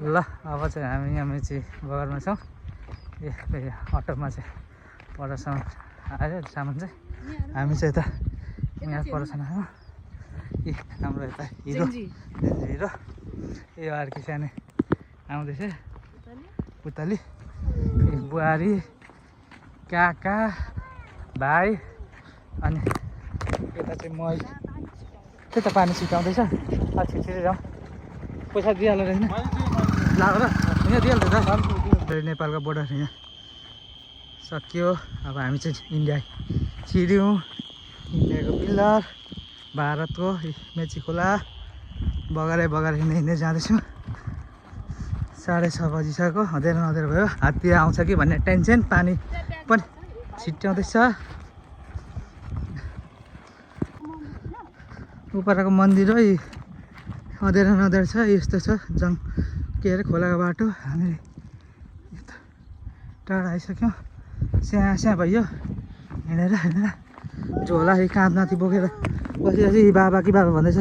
ल अब चाहिँ हामी यहाँ मेची बगरमा छौँ। अटोमा चाहिँ परसम्म आयो सामान चाहिँ। हामी चाहिँ यता यहाँ परसम्म आयो। हाम्रो यता हिरो हिरो यो अर्की सानो आउँदैछ पुतली बुहारी काका भाइ अनि यता चाहिँ म त्यता पानी छिटाउँदैछ। छिटछिटै जाउँ पैसा दिइहाल्नु रहेछ लाग र यहाँ दिइहाल्नु त नेपालको बोर्डर यहाँ सकियो। अब हामी चाहिँ इन्डिया छिर्यौँ। इन्डियाको पिल्लर भारतको मेची खोला बगरै हिँड्दै जाँदैछु। 6:30 बजिसक्यो। अँध्यारो भयो। हात्ती आउँछ कि भन्ने टेन्सन। पानी पनि छिट्याउँदैछ। उपरको मन्दिर है अँध्यारो छ। यस्तो छ के अरे खोलाको बाटो। हामी टाढा आइसक्यौँ। स्याहाँ भयो हिँडेर झोला काँधमाथि बोकेर बसिरहेको बाबा कि बाबा भन्दैछ